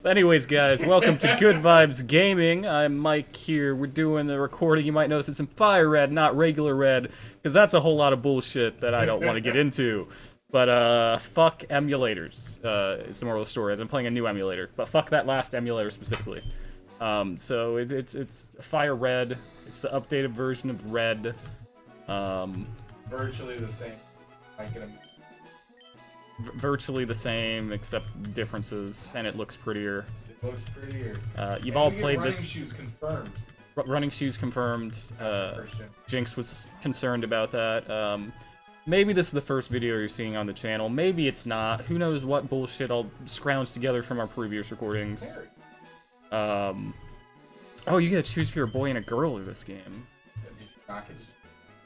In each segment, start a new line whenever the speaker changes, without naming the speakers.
Anyways, guys, welcome to Good Vibes Gaming. I'm Mike here. We're doing the recording. You might notice it's in fire red, not regular red, because that's a whole lot of bullshit that I don't want to get into. But, fuck emulators, is the moral of the story, as I'm playing a new emulator. But fuck that last emulator specifically. So it's fire red. It's the updated version of red.
Virtually the same.
Virtually the same, except differences, and it looks prettier.
It looks prettier.
You've all played
running
this.
Shoes confirmed.
Running shoes confirmed. Jinx was concerned about that. Maybe this is the first video you're seeing on the channel. Maybe it's not. Who knows what bullshit I'll scrounge together from our previous recordings. Oh, you gotta choose if you're a boy and a girl in this game.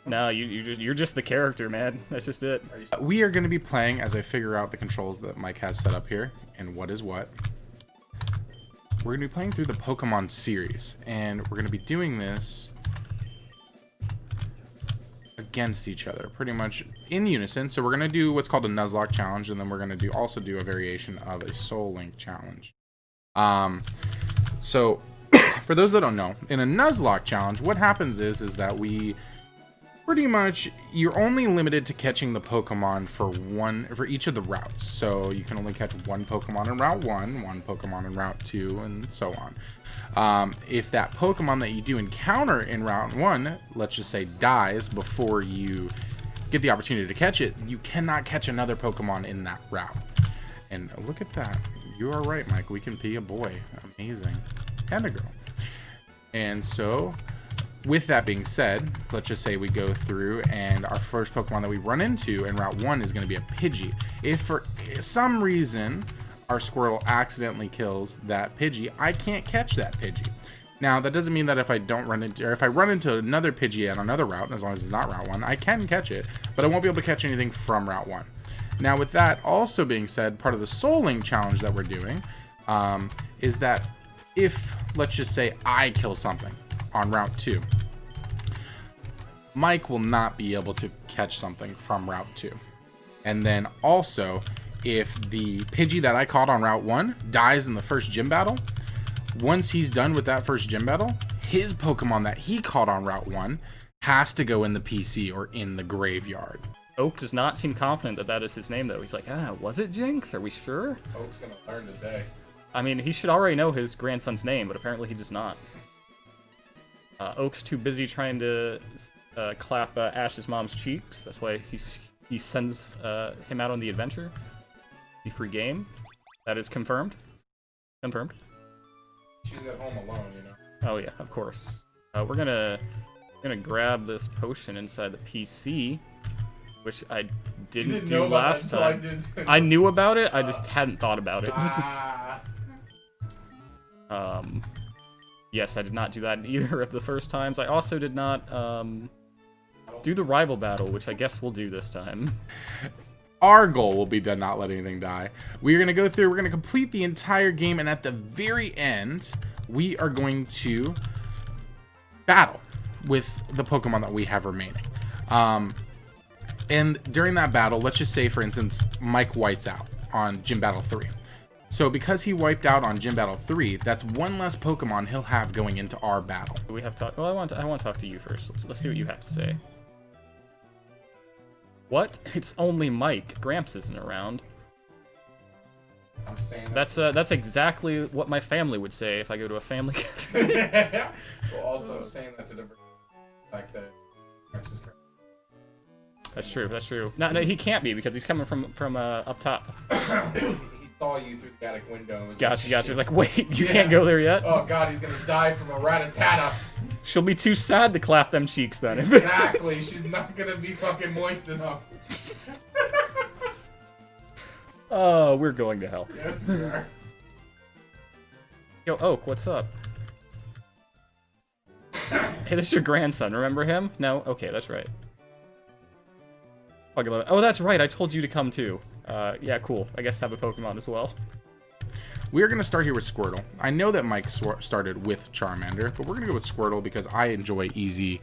No, you're just the character, man. That's just it.
We are going to be playing as I figure out the controls that Mike has set up here and what is what. We're going to be playing through the Pokemon series, and we're going to be doing this against each other, pretty much in unison. So we're going to do what's called a Nuzlocke challenge, and then we're going to also do a variation of a Soul Link challenge. So for those that don't know, in a Nuzlocke challenge, what happens is that we pretty much, you're only limited to catching the Pokemon for each of the routes. So you can only catch one Pokemon in Route 1, one Pokemon in Route 2, and so on. If that Pokemon that you do encounter in Route 1, let's just say, dies before you get the opportunity to catch it, you cannot catch another Pokemon in that route. And look at that. You are right, Mike. We can be a boy. Amazing. And a girl. And so, with that being said, let's just say we go through and our first Pokemon that we run into in Route 1 is going to be a Pidgey. If for some reason our Squirtle accidentally kills that Pidgey, I can't catch that Pidgey. Now, that doesn't mean that if I don't run into, or if I run into another Pidgey at another route, as long as it's not Route 1, I can catch it, but I won't be able to catch anything from Route 1. Now, with that also being said, part of the Soul Link challenge that we're doing is that if, let's just say, I kill something on Route 2, Mike will not be able to catch something from Route 2. And then also, if the Pidgey that I caught on Route 1 dies in the first gym battle, once he's done with that first gym battle, his Pokemon that he caught on Route 1 has to go in the PC or in the graveyard.
Oak does not seem confident that that is his name, though. He's like, was it Jinx? Are we sure?
Oak's gonna learn today.
I mean, he should already know his grandson's name, but apparently he does not. Oak's too busy trying to clap Ash's mom's cheeks. That's why he sends him out on the adventure. The free game. That is confirmed. Confirmed.
She's at home alone, you know.
Oh yeah, of course. We're gonna grab this potion inside the PC, which I didn't do last time. I knew about it. I just hadn't thought about it. Yes, I did not do that in either of the first times. I also did not do the rival battle, which I guess we'll do this time.
Our goal will be to not let anything die. We're going to go through, we're going to complete the entire game, and at the very end, we are going to battle with the Pokemon that we have remaining. And during that battle, let's just say, for instance, Mike whites out on Gym Battle 3. So because he wiped out on Gym Battle 3, that's one less Pokemon he'll have going into our battle.
We have to. Well, I want to talk to you first. Let's see what you have to say. What? It's only Mike. Gramps isn't around.
I'm saying
that's exactly what my family would say if I go to a family.
Well, also I'm saying that to the fact that Gramps is correct.
That's true. That's true. No, he can't be because he's coming from up top.
He saw you through the attic window.
Gotcha. He's like, wait, you can't go there yet.
Oh god, he's gonna die from a Rattata.
She'll be too sad to clap them cheeks then.
Exactly. She's not gonna be fucking moist enough.
Oh, we're going to hell.
Yes, we are.
Yo, Oak, what's up? Hey, this is your grandson. Remember him? No? Okay, that's right. Oh, that's right. I told you to come too. Yeah, cool. I guess have a Pokemon as well.
We're going to start here with Squirtle. I know that Mike started with Charmander, but we're going to go with Squirtle because I enjoy easy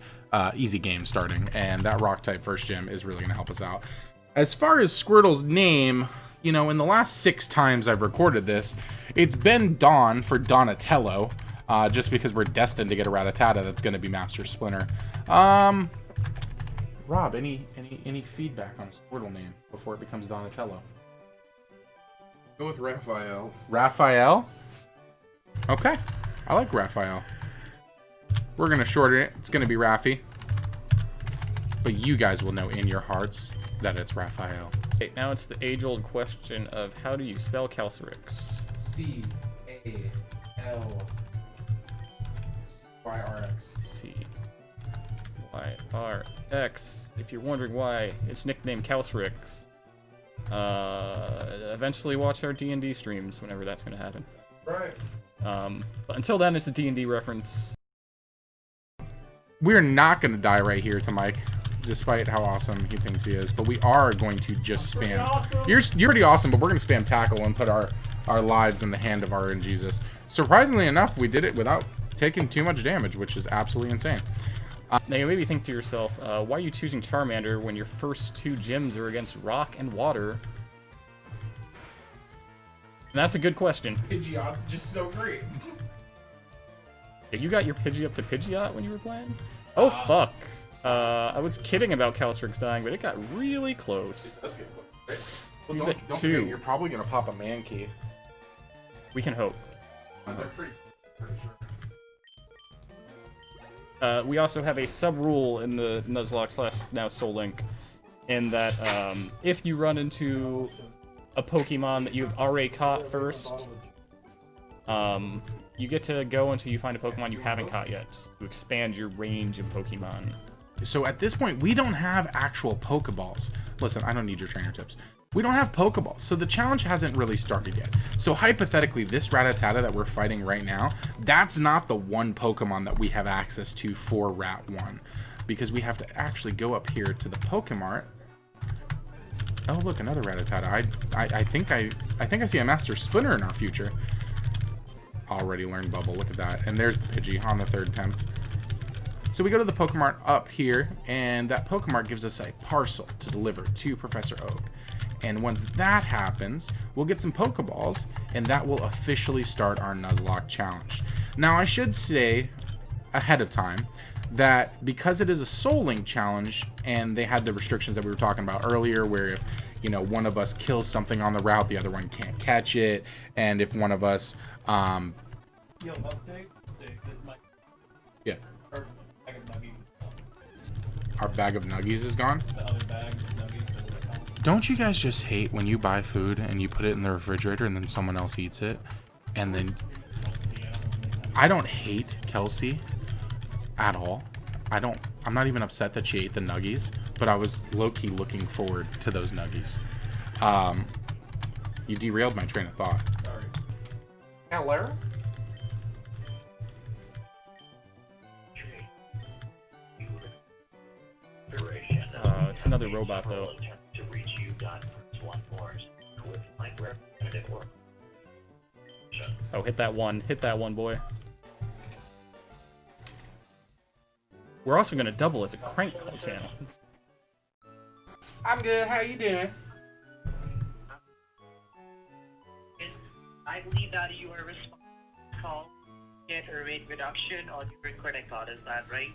game starting, and that Rock-type first gym is really going to help us out. As far as Squirtle's name, you know, in the last 6 times I've recorded this, it's been Dawn for Donatello, just because we're destined to get a Rattata that's going to be Master Splinter. Rob, any feedback on Squirtle name before it becomes Donatello?
Go with Raphael.
Raphael? Okay, I like Raphael. We're going to shorten it. It's going to be Raffy. But you guys will know in your hearts that it's Raphael.
Okay, now it's the age-old question of how do you spell Calcerix?
C-A-L-C-Y-R-X.
C-Y-R-X. If you're wondering why it's nicknamed Calcerix, eventually watch our D&D streams whenever that's going to happen.
Right.
But until then, it's a D&D reference.
We're not going to die right here to Mike, despite how awesome he thinks he is. But we are going to just spam.
Awesome.
You're pretty awesome, but we're going to spam tackle and put our lives in the hand of our Jesus. Surprisingly enough, we did it without taking too much damage, which is absolutely insane.
Now you maybe think to yourself, why are you choosing Charmander when your first 2 gyms are against rock and water? And that's a good question.
Pidgeot's just so great.
Yeah, you got your Pidgey up to Pidgeot when you were playing? Oh, fuck. I was kidding about Calcerix dying, but it got really close.
It does get quick, right?
Well,
He's
don't
at
forget,
2.
you're probably going to pop a man key.
We can hope.
They're pretty sure.
We also have a sub-rule in the Nuzlocke / now Soul Link, in that if you run into a Pokemon that you've already caught first, you get to go until you find a Pokemon you haven't caught yet, to expand your range of Pokemon.
So at this point, we don't have actual Pokeballs. Listen, I don't need your trainer tips. We don't have Pokeballs, so the challenge hasn't really started yet. So hypothetically, this Rattata that we're fighting right now, that's not the one Pokemon that we have access to for Rat 1. Because we have to actually go up here to the Pokemart. Oh, look, another Rattata. I think I see a Master Splinter in our future. Already learned Bubble, look at that. And there's the Pidgey on the 3rd attempt. So we go to the Pokemart up here, and that Pokemart gives us a parcel to deliver to Professor Oak. And once that happens, we'll get some Pokeballs, and that will officially start our Nuzlocke challenge. Now, I should say ahead of time that because it is a Soul Link challenge, and they had the restrictions that we were talking about earlier, where if, you know, one of us kills something on the route, the other one can't catch it, and if one of us,
Yo, update.
yeah,
Our bag of nuggies is gone.
our bag of nuggies is gone.
The other bag of nuggies that was gone.
Don't you guys just hate when you buy food and you put it in the refrigerator and then someone else eats it? And then I don't hate Kelsey at all. I'm not even upset that she ate the nuggies, but I was low-key looking forward to those nuggies. You derailed my train of thought.
Sorry.
Now, Lara?
It's another robot, though. Oh, hit that one. Hit that one, boy. We're also going to double as a crank call channel.
I'm good. How you doing?
I believe that you are responsible to call get a rate reduction on your credit card, is that right?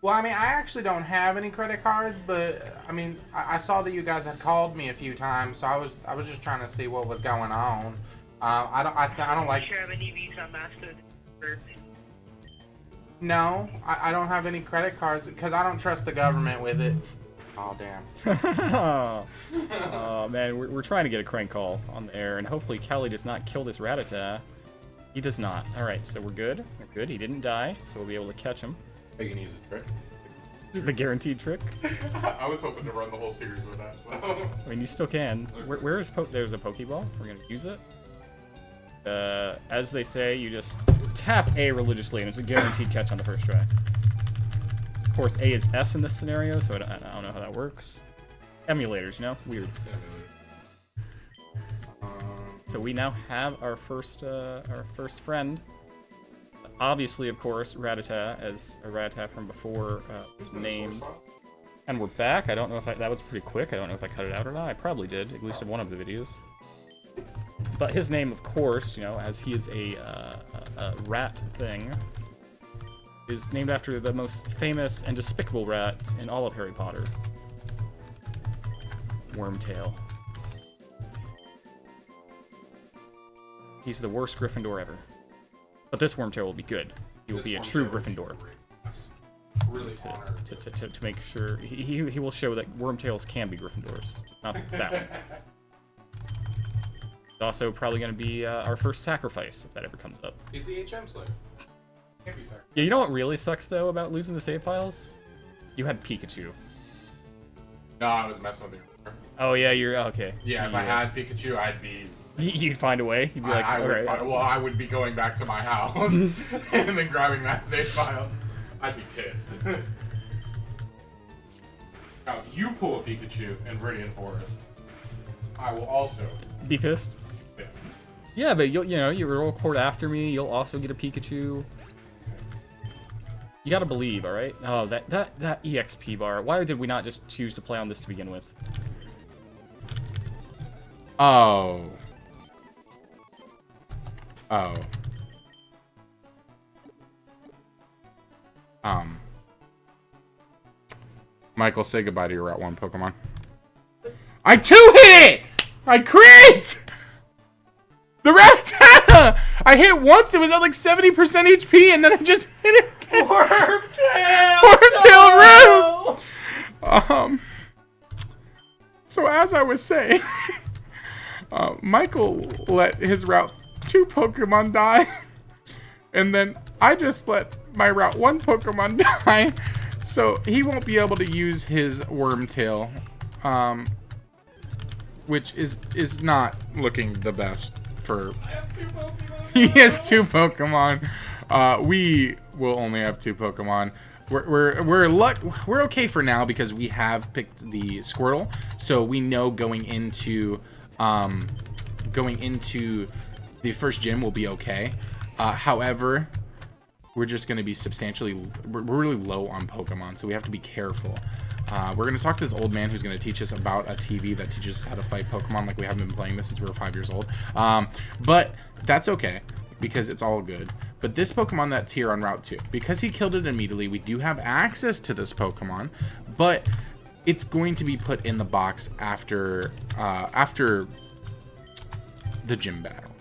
Well, I mean, I actually don't have any credit cards, but I mean, I saw that you guys had called me a few times, so I was just trying to see what was going on. I don't like.
Sure, have any Visa, Master, or
No, I don't have any credit cards because I don't trust the government with it. Oh damn.
Oh man, we're trying to get a crank call on the air, and hopefully Kelly does not kill this Rattata. He does not. Alright, so we're good. We're good. He didn't die, so we'll be able to catch him.
Are you gonna use a trick?
The guaranteed trick.
I was hoping to run the whole series with that, so.
I mean, you still can. Where is there's a Pokeball. We're gonna use it. As they say, you just tap A religiously, and it's a guaranteed catch on the first try. Of course, A is S in this scenario, so I don't know how that works. Emulators, you know? Weird. So we now have our first friend. Obviously, of course, Rattata, as a Rattata from before was named. And we're back. I don't know if that was pretty quick. I don't know if I cut it out or not. I probably did, at least in one of the videos. But his name, of course, you know, as he is a rat thing, is named after the most famous and despicable rat in all of Harry Potter. Wormtail. He's the worst Gryffindor ever. But this Wormtail will be good. He will be a true Gryffindor.
Really honored.
To make sure he will show that Wormtails can be Gryffindors, not that one. It's also probably going to be our first sacrifice if that ever comes up.
He's the HM slave. Can't be sacrificed.
Yeah, you know what really sucks though about losing the save files? You had Pikachu.
No, I was messing with you.
Oh yeah, you're okay.
Yeah, if I had Pikachu, I'd be.
You'd find a way. You'd be like, alright.
I would be going back to my house and then grabbing that save file. I'd be pissed. Now, if you pull a Pikachu in Viridian Forest, I will also
Be pissed.
be pissed.
Yeah, but you know, you roll court after me. You'll also get a Pikachu. You gotta believe, all right? Oh, that EXP bar. Why did we not just choose to play on this to begin with?
Oh. Oh. Michael, say goodbye to your Route 1 Pokemon. I two-hit it! I crit! The Rattata! I hit once, it was at like 70% HP, and then I just hit it again. Wormtail! Wormtail Root! So as I was saying, Michael let his Route 2 Pokemon die, and then I just let my Route 1 Pokemon die, so he won't be able to use his Wormtail, which is not looking the best for...
I have 2 Pokemon.
He has 2 Pokemon. We will only have 2 Pokemon. We're okay for now because we have picked the Squirtle, so we know going into the first gym will be okay. However, we're just going to be we're really low on Pokemon, so we have to be careful. We're going to talk to this old man who's going to teach us about a TV that teaches us how to fight Pokemon. Like, we haven't been playing this since we were 5 years old. But that's okay, because it's all good. But this Pokemon that's here on Route 2, because he killed it immediately, we do have access to this Pokemon, but it's going to be put in the box after the gym battle.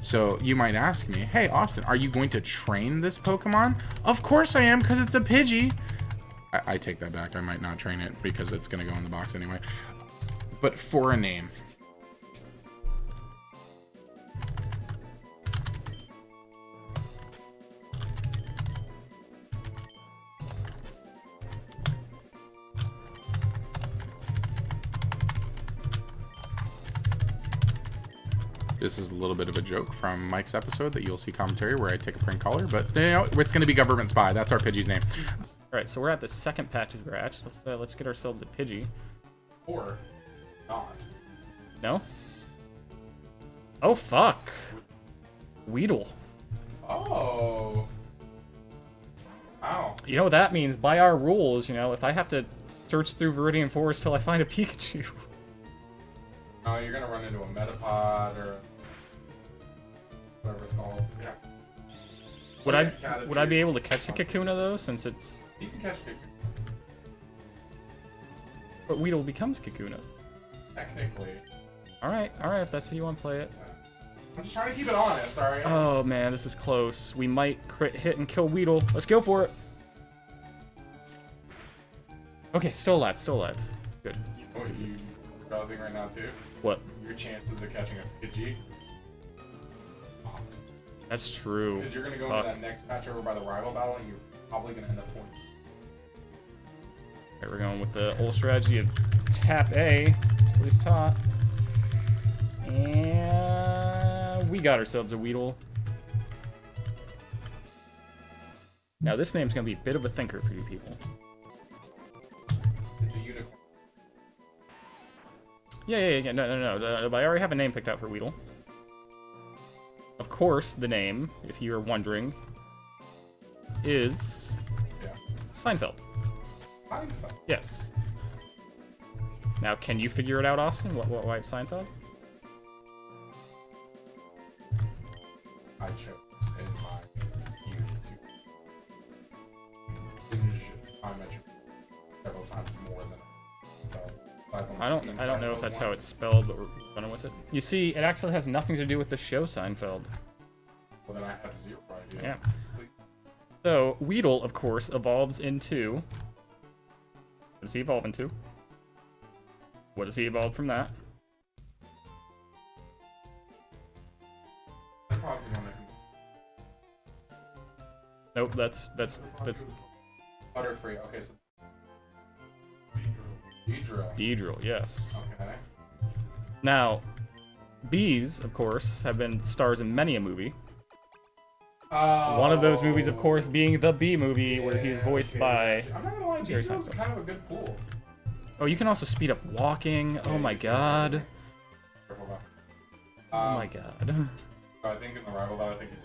So you might ask me, hey Austin, are you going to train this Pokemon? Of course I am, because it's a Pidgey. I take that back. I might not train it because it's going to go in the box anyway. But for a name. This is a little bit of a joke from Mike's episode that you'll see commentary where I take a prank caller, but you know, it's going to be Government Spy. That's our Pidgey's name.
All right, so we're at the second patch of scratch. Let's get ourselves a Pidgey.
Or not.
No? Oh fuck! Weedle.
Oh. Wow.
You know what that means? By our rules, you know, if I have to search through Viridian Forest till I find a Pikachu.
Oh, you're gonna run into a Metapod or whatever it's called. Yeah.
Would I be able to catch a Kakuna though, since it's...
You can catch Pikachu.
But Weedle becomes Kakuna.
Technically.
Alright, if that's how you want to play it.
I'm just trying to keep it honest, alright?
Oh man, this is close. We might crit hit and kill Weedle. Let's go for it! Okay, still alive. Good.
What are you browsing right now too?
What?
Your chances of catching a Pidgey?
That's true.
Because you're gonna go into that next patch over by the rival battle and you're probably gonna end up points.
Okay, we're going with the old strategy of tap A, at least taught. And we got ourselves a Weedle. Now this name's gonna be a bit of a thinker for you people.
It's a unicorn.
Yeah, no, but I already have a name picked out for Weedle. Of course, the name, if you're wondering, is Seinfeld.
Seinfeld.
Yes. Now, can you figure it out, Austin? Why it's Seinfeld?
I chose in my youth to binge How I Met Your Mother several times more than I've only
I
seen
don't know if
Seinfeld
that's how
once.
it's spelled, but we're running with it. You see, it actually has nothing to do with the show Seinfeld.
Well, then I have zero idea.
Yeah. So, Weedle, of course, evolves into... What does he evolve into? What does he evolve from that?
That's probably the one I can-
Nope, that's
Butterfree. Okay, so Beedrill.
Beedrill, yes.
Okay.
Now, bees, of course, have been stars in many a movie.
Oh,
One of those movies, of course, being the Bee Movie, where he's voiced by...
I'm not gonna lie,
Jerry
Beedrill's
Seinfeld.
kind of a good pool.
Oh, you can also speed up walking. Oh my god.
Careful about.
Oh my god.
I think in the rival battle, I think he's.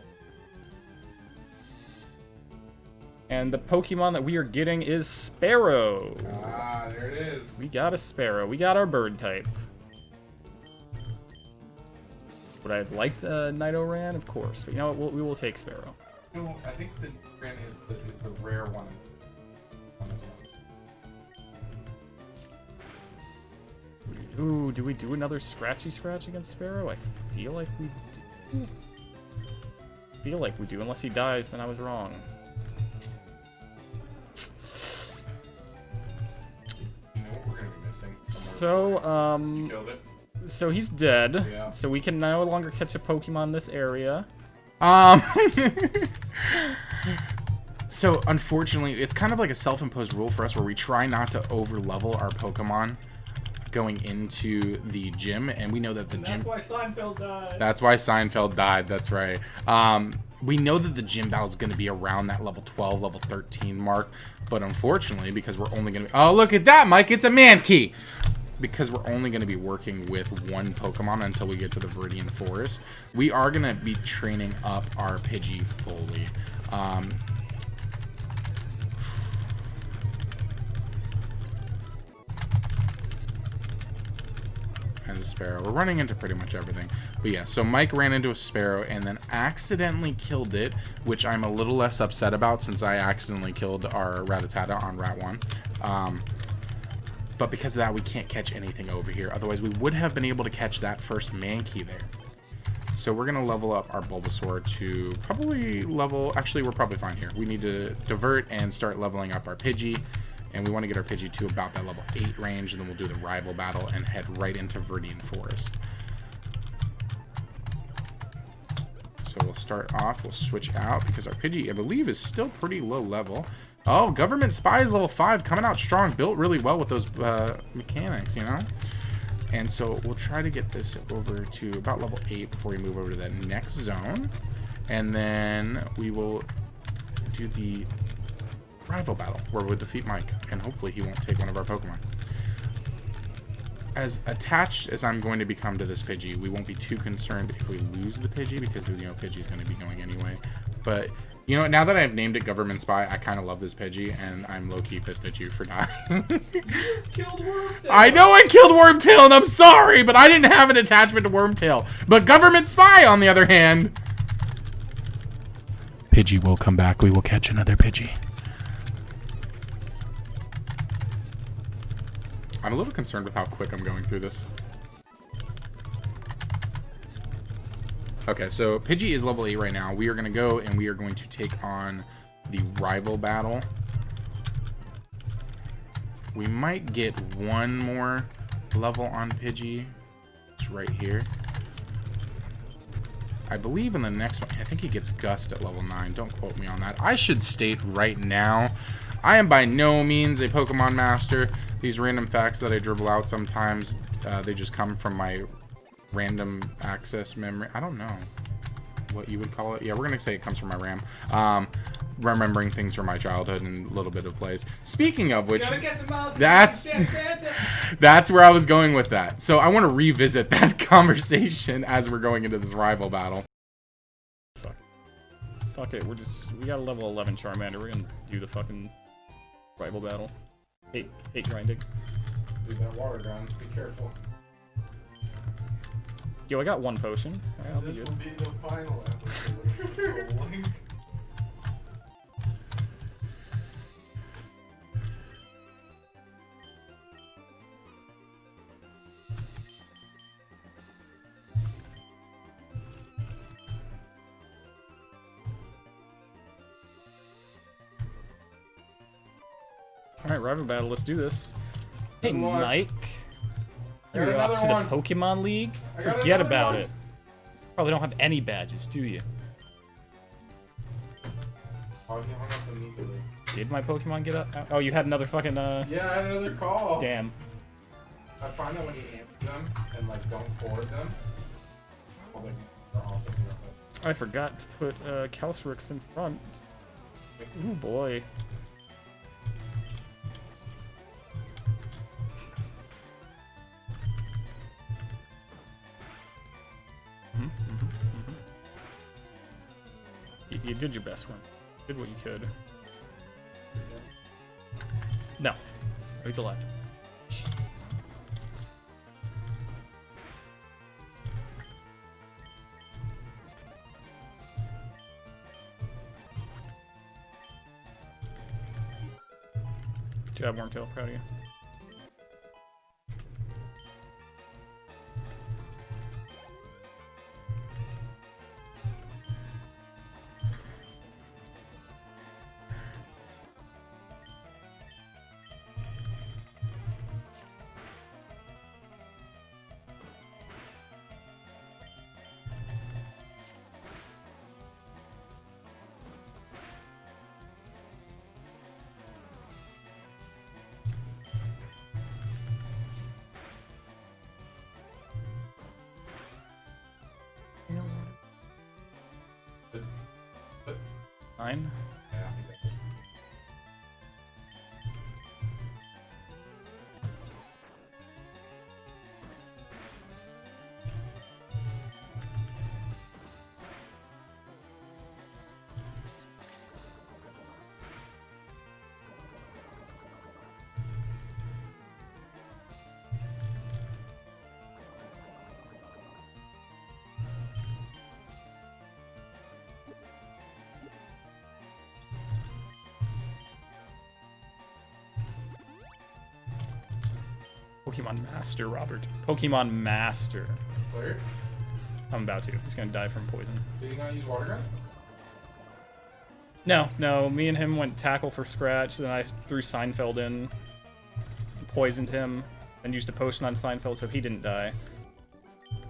And the Pokemon that we are getting is Sparrow.
Ah, there it is.
We got a Sparrow. We got our bird type. Would I have liked Nidoran? Of course. But you know what? We will take Sparrow.
No, I think the Nidoran is the rare one. On this one.
Ooh, do we do another Scratchy Scratch against Sparrow? I feel like we do. Unless he dies, then I was wrong.
You know what we're gonna be missing?
So,
You killed it.
so he's dead.
Yeah.
So we can no longer catch a Pokemon in this area.
So unfortunately, it's kind of like a self-imposed rule for us where we try not to over-level our Pokemon going into the gym, and we know that the gym...
That's why Seinfeld died.
That's why Seinfeld died, that's right. We know that the gym battle is going to be around that level 12, level 13 mark, but unfortunately, because we're only going to... Oh, look at that, Mike, it's a Mankey! Because we're only going to be working with one Pokemon until we get to the Viridian Forest, we are going to be training up our Pidgey fully. And a Sparrow. We're running into pretty much everything. But yeah, so Mike ran into a Sparrow and then accidentally killed it, which I'm a little less upset about since I accidentally killed our Rattata on Rat 1. But because of that, we can't catch anything over here. Otherwise, we would have been able to catch that first Mankey there. So we're going to level up our Bulbasaur to probably level... Actually, we're probably fine here. We need to divert and start leveling up our Pidgey. And we want to get our Pidgey to about that level 8 range, and then we'll do the rival battle and head right into Viridian Forest. So we'll start off, we'll switch out, because our Pidgey, I believe, is still pretty low level. Oh, Government Spy is level 5, coming out strong, built really well with those mechanics, you know? And so we'll try to get this over to about level 8 before we move over to that next zone. And then we will do the rival battle where we'll defeat Mike, and hopefully he won't take one of our Pokemon. As attached as I'm going to become to this Pidgey, we won't be too concerned if we lose the Pidgey, because, you know, Pidgey's going to be going anyway. But, you know, now that I've named it Government Spy, I kind of love this Pidgey, and I'm low-key pissed at you for dying.
You just killed Wormtail.
I know I killed Wormtail, and I'm sorry, but I didn't have an attachment to Wormtail. But Government Spy, on the other hand... Pidgey will come back. We will catch another Pidgey. I'm a little concerned with how quick I'm going through this. Okay, so Pidgey is level 8 right now. We are going to go and we are going to take on the rival battle. We might get one more level on Pidgey. It's right here. I believe in the next one, I think he gets Gust at level 9. Don't quote me on that. I should state right now, I am by no means a Pokemon master. These random facts that I dribble out sometimes, they just come from my random access memory. I don't know what you would call it. Yeah, we're going to say it comes from my RAM. Remembering things from my childhood and a little bit of plays. Speaking of which, that's where I was going with that. So I want to revisit that conversation as we're going into this rival battle.
Fuck it, we got a level 11 Charmander. We're gonna do the fucking rival battle. Hate grinding.
Dude, that water gun. Be careful.
Yo, I got 1 potion. Alright, I'll be
This
good.
will be the final episode of Soul Link.
Alright, rival battle, let's do this. Hey,
Good luck.
Mike.
I got
You're off
another
to
one.
the Pokemon League?
I got
Forget
another
about
one.
it. Probably don't have any badges, do you?
Oh, he hung up immediately.
Did my Pokemon get up? Oh, you had another fucking,
Yeah, I had another call.
Damn.
I find that when you answer them and like don't forward them, well, they're all thinking of it.
I forgot to put, Calstrix in front. Ooh, boy. You did your best one. Did what you could. No. He's alive. Good job, Wormtail. Proud of you. Fine.
Yeah, he does.
Pokemon Master, Robert. Pokemon Master.
Clear?
I'm about to. He's gonna die from poison.
Did he not use water gun?
No. Me and him went tackle for Scratch, then I threw Seinfeld in, poisoned him, and used a potion on Seinfeld so he didn't die.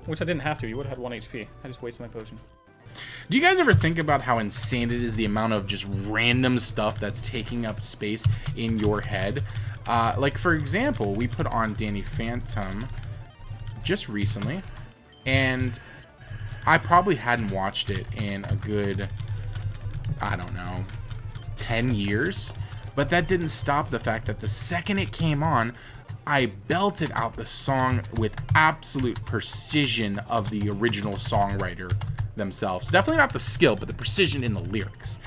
Which I didn't have to. He would have had 1 HP. I just wasted my potion.
Do you guys ever think about how insane it is, the amount of just random stuff that's taking up space in your head? Like, for example, we put on Danny Phantom just recently, and I probably hadn't watched it in a good, I don't know, 10 years, but that didn't stop the fact that the second it came on, I belted out the song with absolute precision of the original songwriter themselves. Definitely not the skill, but the precision in the lyrics.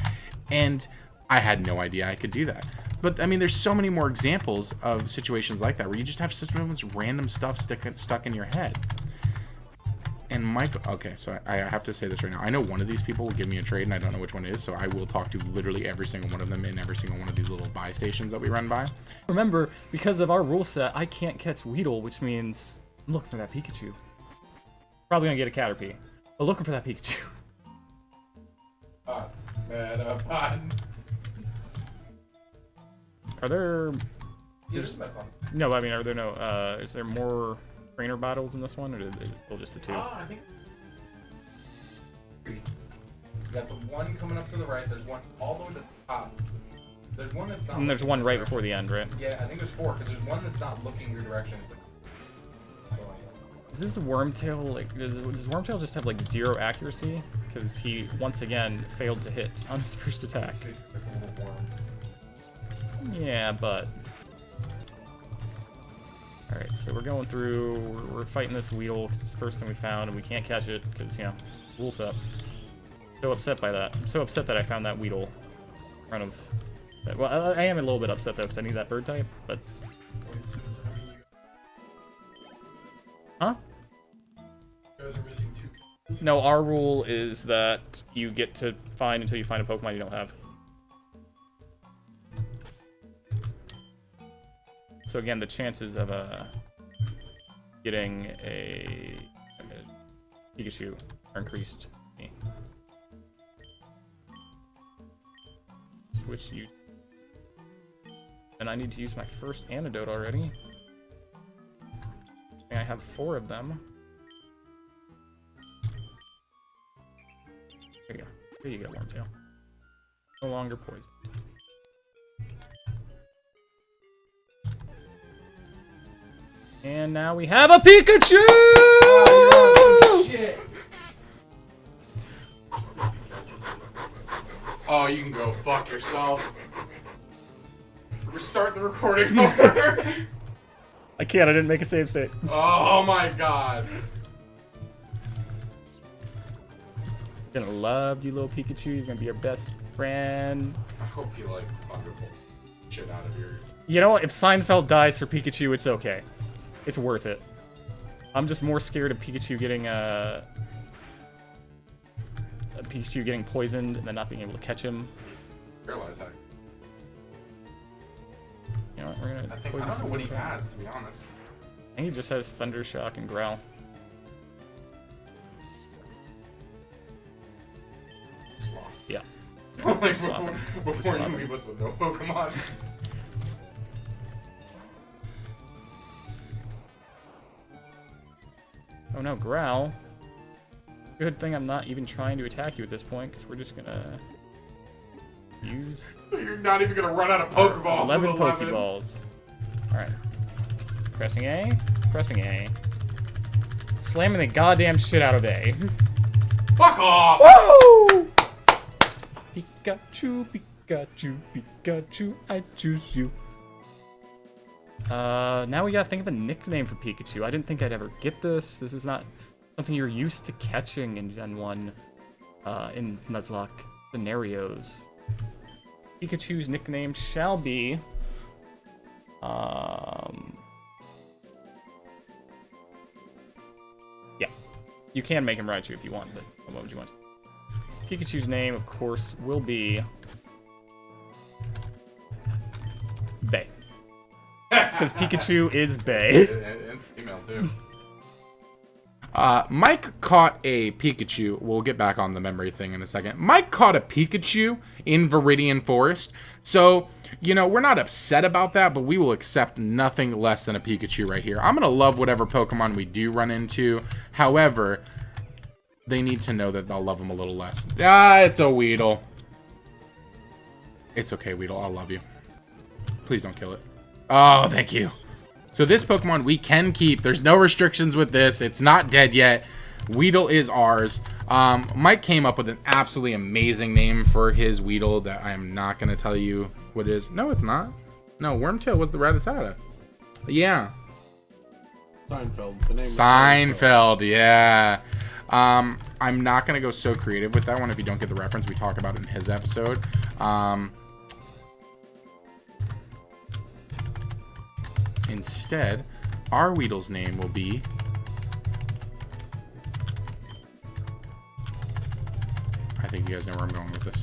And I had no idea I could do that. But, I mean, there's so many more examples of situations like that where you just have such random stuff stuck in your head. And Michael, okay, so I have to say this right now. I know one of these people will give me a trade, and I don't know which one it is, so I will talk to literally every single one of them in every single one of these little buy stations that we run by.
Remember, because of our rule set, I can't catch Weedle, which means I'm looking for that Pikachu. Probably gonna get a Caterpie, but looking for that Pikachu.
Metapod.
Are there...
Yeah, there's Metapod.
No, I mean, are there no... is there more trainer battles in this one, or is it still just the 2?
I think. You got the one coming up to the right. There's one all the way to the top. There's one that's not.
And there's
looking
one
your
right
direction.
before the end, right?
Yeah, I think there's 4 because there's one that's not looking your direction. It's like.
Is this Wormtail, like, does Wormtail just have, like, 0 accuracy? Because he, once again, failed to hit on his first attack.
It's a little worm.
Yeah, but... Alright, so we're going through, we're fighting this Weedle, 'cause it's the first thing we found, and we can't catch it, because, you know, rule set. So upset by that. I'm so upset that I found that Weedle in front of Well, I am a little bit upset though because I need that bird type, but huh?
You guys are missing 2.
No, our rule is that you get to find until you find a Pokemon you don't have. So again, the chances of getting a Pikachu are increased. Switch you. And I need to use my first antidote already. And I have 4 of them. There you go. There you go, Wormtail. No longer poisoned. And now we have a Pikachu!
Shit.
Oh, you can go fuck yourself. Restart the recording over.
I can't, I didn't make a save state.
Oh my god.
Gonna love you, little Pikachu. You're gonna be your best friend.
I hope you like thunderbolt shit out of your.
You know what? If Seinfeld dies for Pikachu, it's okay. It's worth it. I'm just more scared of Pikachu getting poisoned and then not being able to catch him.
Realize that.
You know what? We're gonna.
I don't know what he has, to be honest.
I think he just has Thunder Shock and Growl.
Swap.
Yeah.
Like
Swap.
before you
Swap.
leave us with no Pokemon.
Oh no, Growl. Good thing I'm not even trying to attack you at this point, because we're just gonna use
You're not even gonna run out of Pokeballs.
11
with 11.
Pokeballs. Alright. Pressing A. Pressing A. Slamming the goddamn shit out of A.
Fuck off!
Woo! Pikachu, Pikachu, Pikachu, I choose you. Now we gotta think of a nickname for Pikachu. I didn't think I'd ever get this. This is not something you're used to catching in Gen 1, in Nuzlocke scenarios. Pikachu's nickname shall be, yeah. You can make him Raichu if you want, but what would you want? Pikachu's name, of course, will be Bay. Because Pikachu is Bay.
And it's female too.
Mike caught a Pikachu. We'll get back on the memory thing in a second. Mike caught a Pikachu in Viridian Forest. So, you know, we're not upset about that, but we will accept nothing less than a Pikachu right here. I'm going to love whatever Pokemon we do run into. However, they need to know that I'll love them a little less. Ah, it's a Weedle. It's okay, Weedle. I'll love you. Please don't kill it. Oh, thank you. So this Pokemon we can keep. There's no restrictions with this. It's not dead yet. Weedle is ours. Mike came up with an absolutely amazing name for his Weedle that I am not going to tell you what it is. No, it's not. No, Wormtail was the Rattata. Yeah.
Seinfeld. The name was
Seinfeld, yeah. I'm not going to go so creative with that one. If you don't get the reference, we talk about it in his episode. Instead, our Weedle's name will be... I think you guys know where I'm going with this.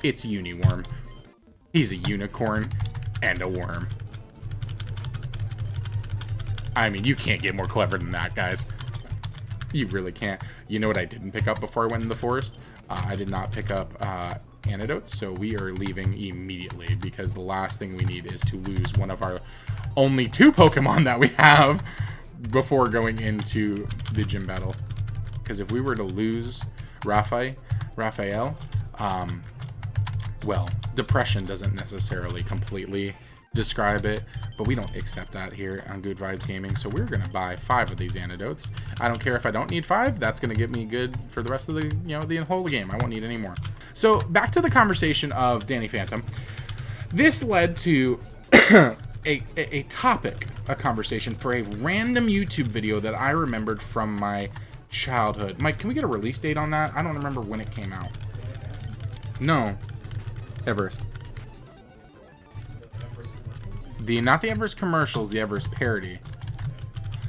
It's Uniworm. He's a unicorn and a worm. I mean, you can't get more clever than that, guys. You really can't. You know what I didn't pick up before I went in the forest? I did not pick up antidotes, so we are leaving immediately because the last thing we need is to lose one of our only 2 Pokemon that we have before going into the gym battle. Because if we were to lose Raphael, well, depression doesn't necessarily completely describe it, but we don't accept that here on Good Vibes Gaming, so we're gonna buy 5 of these antidotes. I don't care if I don't need 5, that's gonna get me good for the rest of the, you know, the whole game. I won't need any more. So back to the conversation of Danny Phantom. This led to a topic, a conversation for a random YouTube video that I remembered from my childhood. Mike, can we get a release date on that? I don't remember when it came out. No. Everest. Not the Everest commercials, the Everest parody.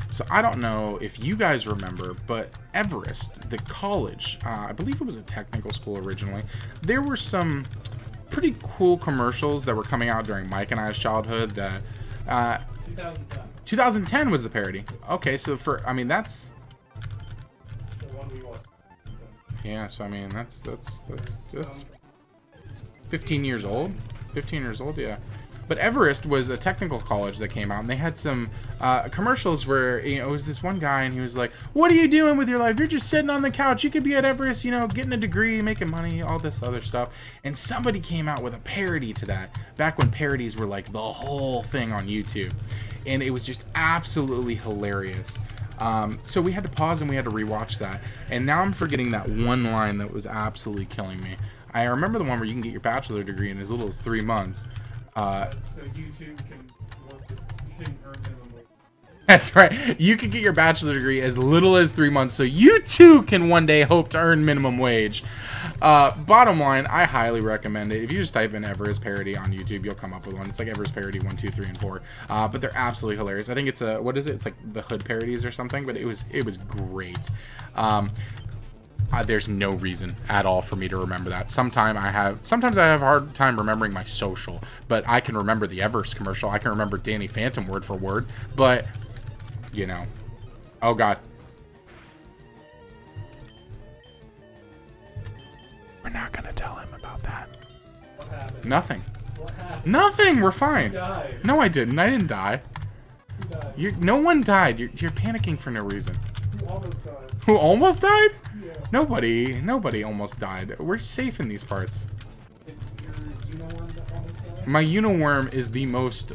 So I don't know if you guys remember, but Everest, the college, I believe it was a technical school originally, there were some pretty cool commercials that were coming out during Mike and I's childhood that 2010 was the parody. Okay, so I mean that's
The one we watched.
yeah, so I mean that's 15 years old. 15 years old, yeah. But Everest was a technical college that came out, and they had some commercials where, it was this one guy, and he was like, "What are you doing with your life? You're just sitting on the couch. You could be at Everest, getting a degree, making money, all this other stuff." And somebody came out with a parody to that, back when parodies were like the whole thing on YouTube. And it was just absolutely hilarious. So we had to pause and we had to rewatch that. And now I'm forgetting that one line that was absolutely killing me. I remember the one where you can get your bachelor degree in as little as 3 months.
So you two can work with, you can earn minimum wage.
That's right. You can get your bachelor degree as little as 3 months, so you too can one day hope to earn minimum wage. Bottom line, I highly recommend it. If you just type in Everest parody on YouTube, you'll come up with one. It's like Everest parody 1, 2, 3, and 4. But they're absolutely hilarious. I think it's what is it? It's like the Hood parodies or something. But it was great. There's no reason at all for me to remember that. Sometimes I have a hard time remembering my social, but I can remember the Everest commercial. I can remember Danny Phantom word for word, but oh god, we're not gonna tell him about that.
What happened?
Nothing.
What happened?
Nothing. We're fine.
Who died?
No, I didn't. I didn't die.
Who died?
No one died. You're panicking for no reason.
Who almost died?
Who almost died?
Yeah.
Nobody almost died. We're safe in these parts.
Did your uniworm that almost died?
My uniworm is the most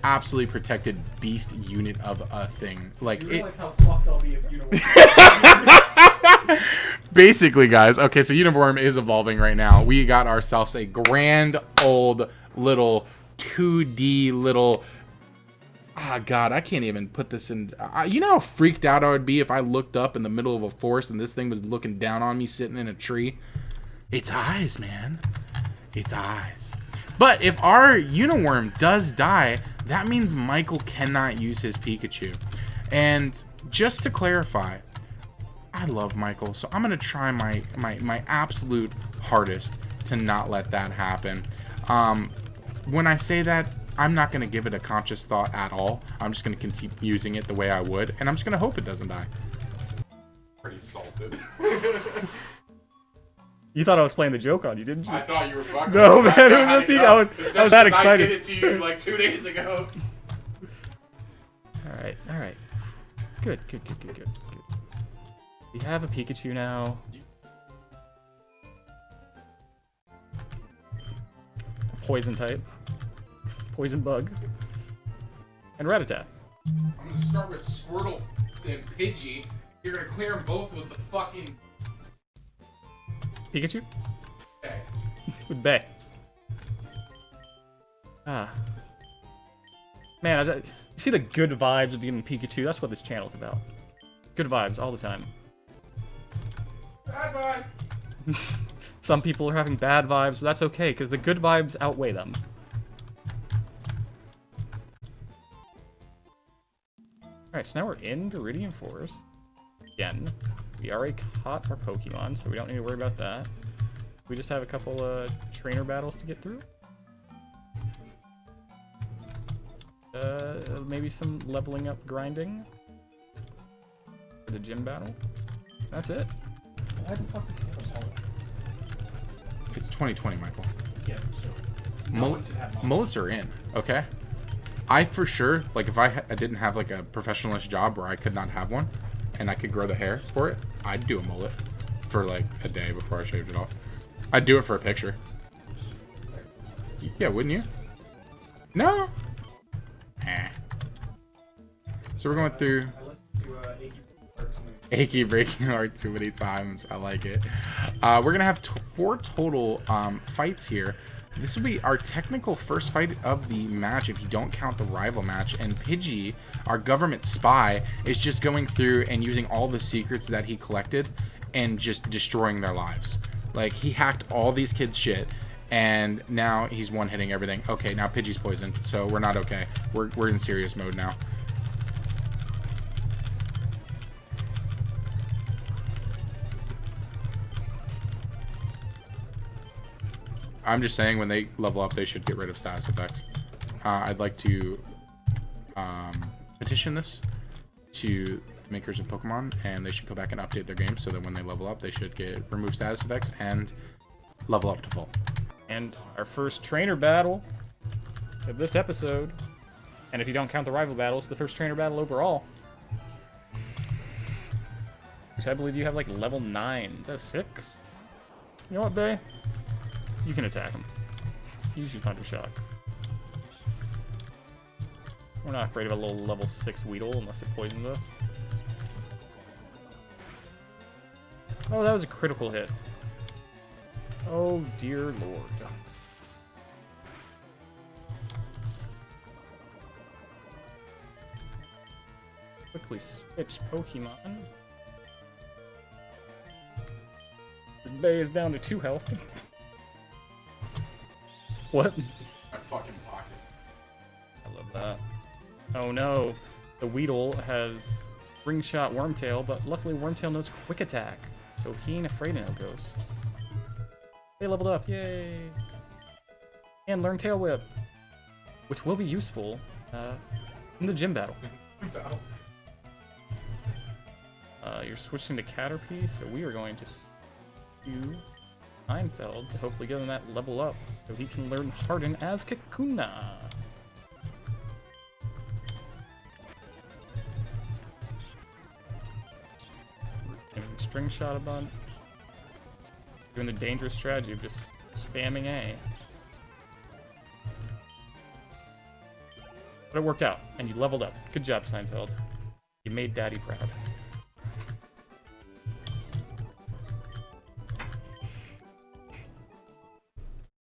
absolutely protected beast unit of a thing.
You realize how fucked I'll be if uniworm.
Basically, guys. Okay, so uniform is evolving right now. We got ourselves a grand old little 2D little. Ah, God, I can't even put this in. You know how freaked out I would be if I looked up in the middle of a forest and this thing was looking down on me sitting in a tree? It's eyes, man. It's eyes. But if our Uniworm does die, that means Michael cannot use his Pikachu. And just to clarify, I love Michael, so I'm going to try my absolute hardest to not let that happen. When I say that, I'm not going to give it a conscious thought at all. I'm just going to continue using it the way I would, and I'm just going to hope it doesn't die.
Pretty salted.
You thought I was playing the joke on you, didn't you?
I thought you were fucking.
No,
with me.
man, it
I
was
had
a
to
peak.
go,
I was
especially
that
'cause
excited.
I did it to you like 2 days ago.
All right. Good. We have a Pikachu now. Poison type. Poison bug. And Rattata.
I'm gonna start with Squirtle and Pidgey. You're gonna clear them both with the fucking.
Pikachu?
Okay.
With Bay. Ah. Man, you see the good vibes of getting Pikachu? That's what this channel's about. Good vibes all the time.
Bad vibes.
Some people are having bad vibes, but that's okay, because the good vibes outweigh them. Alright, so now we're in Viridian Forest. Again. We already caught our Pokemon, so we don't need to worry about that. We just have a couple trainer battles to get through. Maybe some leveling up grinding. For the gym battle. That's it.
Why the fuck is he on
It's 2020, Michael.
Yeah, that's true.
Mullets are in, okay? I for sure, like, if I didn't have like a professionalist job where I could not have one, and I could grow the hair for it, I'd do a mullet for like a day before I shaved it off. I'd do it for a picture. Yeah, wouldn't you? No. Eh. So we're going through
I listened to
Achy Breaking Heart too many times. I like it. We're gonna have 4 total fights here. This will be our technical first fight of the match if you don't count the rival match. And Pidgey, our government spy, is just going through and using all the secrets that he collected and just destroying their lives. Like, he hacked all these kids' shit And now he's one-hitting everything. Okay, now Pidgey's poisoned, so we're not okay. We're in serious mode now. I'm just saying, when they level up, they should get rid of status effects. I'd like to petition this to the makers of Pokemon, and they should go back and update their game so that when they level up, they should get remove status effects and level up to full.
And our first trainer battle of this episode, and if you don't count the rival battles, the first trainer battle overall. Which I believe you have like level 9. Is that 6? You know what, Bay? You can attack him. Use your Thunder Shock. We're not afraid of a little level 6 Weedle unless it poisons us. Oh, that was a critical hit. Oh, dear Lord. Quickly switch Pokemon. This Bay is down to 2 health. What?
My fucking pocket.
I love that. Oh no, the Weedle has Spring Shot Wormtail, but luckily Wormtail knows Quick Attack, so he ain't afraid of no ghost. They leveled up, yay! And learn Tail Whip, which will be useful in the gym battle. You're switching to Caterpie, so we are going to do Seinfeld to hopefully get him that level up, so he can learn Harden as Kakuna. Giving String Shot a bunch. Doing the dangerous strategy of just spamming A. But it worked out, and you leveled up. Good job, Seinfeld. You made Daddy proud.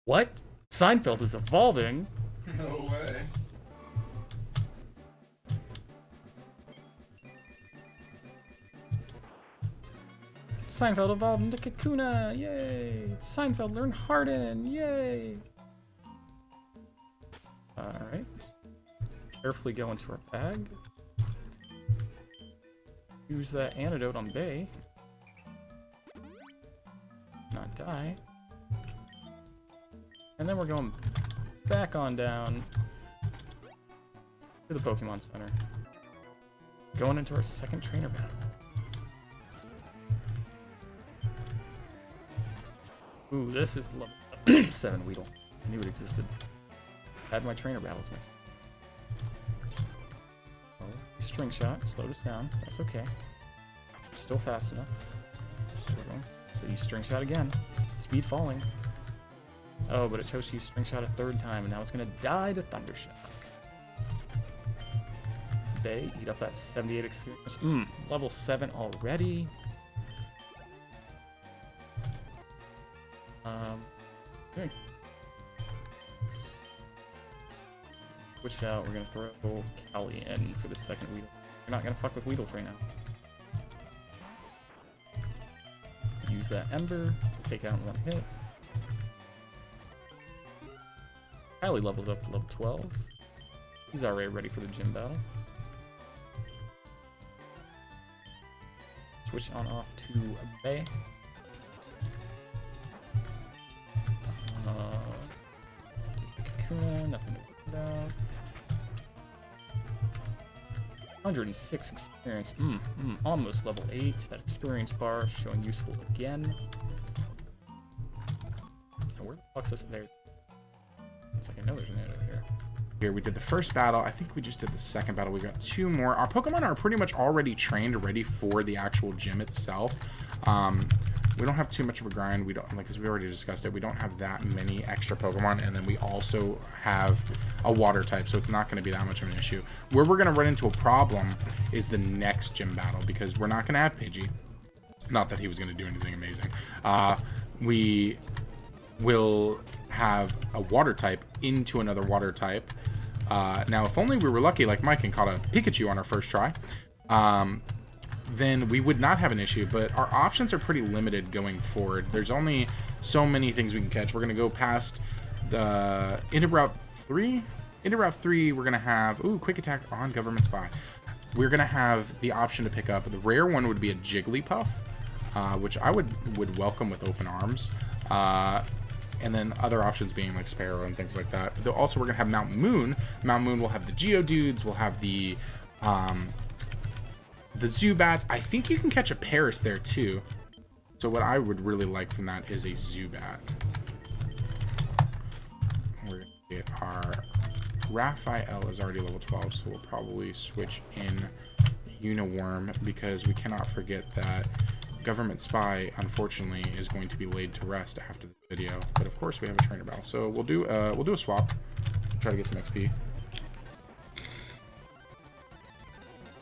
What? Seinfeld is evolving?
No way.
Seinfeld evolved into Kakuna! Yay! Seinfeld learned Harden! Yay! Alright. Carefully go into our bag. Use that antidote on Bay. Not die. And then we're going back on down to the Pokemon Center. Going into our second trainer battle. Ooh, this is level 7 Weedle. I knew it existed. Had my trainer battles mixed. Oh, String Shot, slowed us down. That's okay. Still fast enough. There we go. So use String Shot again. Speed falling. Oh, but it chose to use String Shot a 3rd time, and now it's gonna die to Thunder Shock. Bay, eat up that 78 experience. Level 7 already. Okay. Switch out, we're gonna throw Cali in for the second Weedle. You're not gonna fuck with Weedles right now. Use that Ember, take out in 1 hit. Cali levels up to level 12. He's already ready for the gym battle. Switch on off to Bay. Kakuna, nothing to worry about. 106 experience. Almost level 8. That experience bar showing useful again. Now, where the fuck's this? There's. It's like I know there's an antidote here.
Here we did the first battle. I think we just did the second battle. We got 2 more. Our Pokemon are pretty much already trained, ready for the actual gym itself. We don't have too much of a grind. We don't, like, because we already discussed it. We don't have that many extra Pokemon, and then we also have a water type, so it's not going to be that much of an issue. Where we're going to run into a problem is the next gym battle, because we're not going to have Pidgey. Not that he was going to do anything amazing. We will have a water type into another water type. Now, if only we were lucky, like Mike, and caught a Pikachu on our first try, then we would not have an issue, but our options are pretty limited going forward. There's only so many things we can catch. We're gonna go past the into Route 3. Into Route 3, we're gonna have quick attack on government spy. We're gonna have the option to pick up. The rare one would be a Jigglypuff, which I would welcome with open arms. And then other options being like Sparrow and things like that. Though also we're gonna have Mount Moon. Mount Moon will have the Geodudes. We'll have the Zubats. I think you can catch a Paris there too. So what I would really like from that is a Zubat. We're gonna get our Raphael is already level 12, so we'll probably switch in Uniworm because we cannot forget that Government Spy, unfortunately, is going to be laid to rest after the video. But of course, we have a trainer battle, so we'll do a swap. Try to get some XP.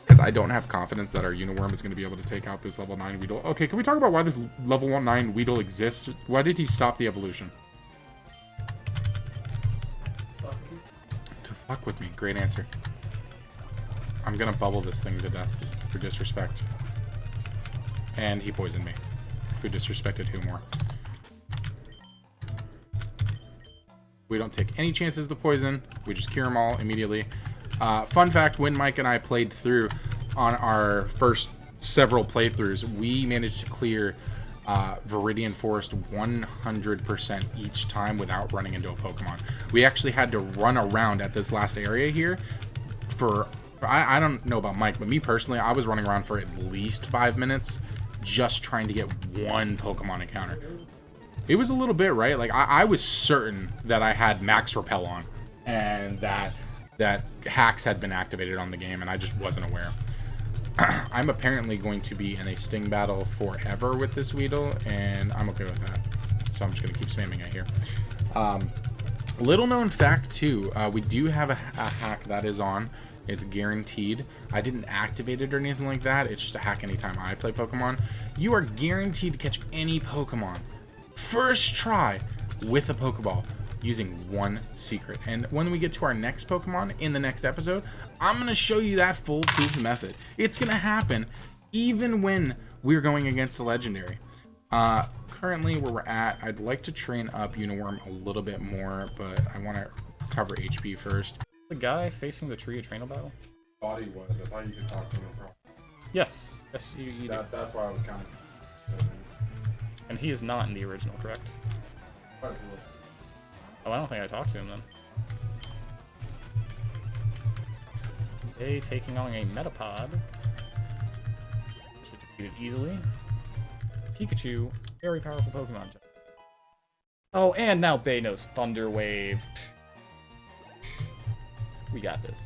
Because I don't have confidence that our Uniworm is going to be able to take out this level 9 Weedle. Okay, can we talk about why this level 9 Weedle exists? Why did he stop the evolution? To fuck with me. Great answer. I'm gonna bubble this thing to death for disrespect. And he poisoned me. Who disrespected who more? We don't take any chances of the poison. We just cure them all immediately. Fun fact, when Mike and I played through on our first several playthroughs, we managed to clear Viridian Forest 100% each time without running into a Pokemon. We actually had to run around at this last area here for I don't know about Mike, but me personally, I was running around for at least 5 minutes just trying to get one Pokemon encounter. It was a little bit, right? Like I was certain that I had Max Repel on and that hacks had been activated on the game and I just wasn't aware. I'm apparently going to be in a Sting battle forever with this Weedle, and I'm okay with that. So I'm just going to keep spamming it here. Little known fact, too, we do have a hack that is on. It's guaranteed. I didn't activate it or anything like that. It's just a hack anytime I play Pokemon. You are guaranteed to catch any Pokemon first try with a Pokeball using one secret. And when we get to our next Pokemon in the next episode, I'm going to show you that foolproof method. It's going to happen even when we're going against a legendary. Currently where we're at, I'd like to train up Uniworm a little bit more, but I want to cover HP first.
The guy facing the tree a trainer battle?
Thought he was. I thought you could talk to him.
Yes. Yes, you do.
That's why I was kind of...
And he is not in the original, correct? Oh, I don't think I talked to him then. They taking on a Metapod. Which is defeated easily. Pikachu, very powerful Pokemon. Oh, and now Bay knows Thunder Wave. We got this.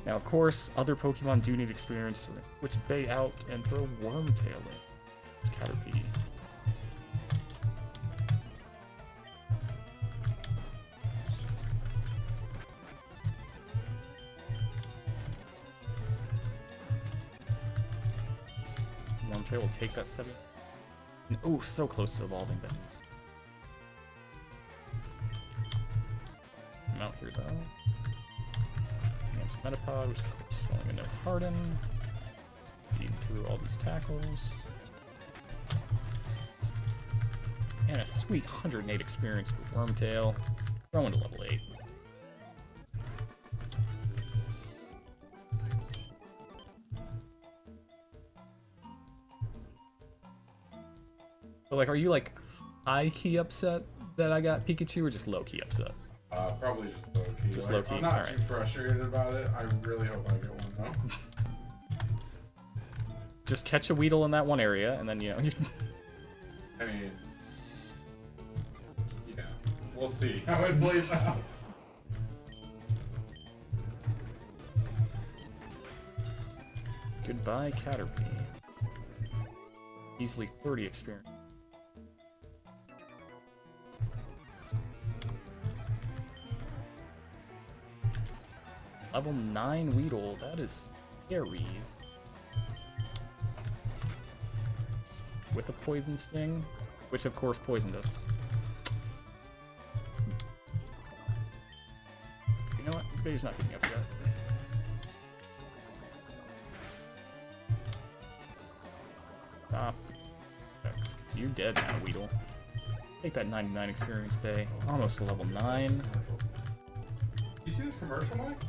Now, of course, other Pokemon do need experience, so we're gonna switch Bay out and throw Wormtail in. It's Caterpie. Wormtail will take that 7. Oh, so close to evolving then. I'm out here though. Against Metapod, which is of course only gonna Harden. Feed through all these tackles. And a sweet 108 experience for Wormtail. Throw into level 8. So, like, are you like high key upset that I got Pikachu, or just low key upset?
Probably just low key.
Just
like,
low key,
I'm not
alright.
too frustrated about it. I really hope I get one though.
Just catch a Weedle in that one area, and then, you know.
I mean, yeah, we'll see how it plays out.
Goodbye, Caterpie. Easily 30 experience. Level 9 Weedle, that is scary. With a Poison Sting, which of course poisoned us. You know what? Bay's not getting up yet. Stop. You dead now, Weedle. Take that 99 experience pay. Almost level 9.
You see this commercial, Mike?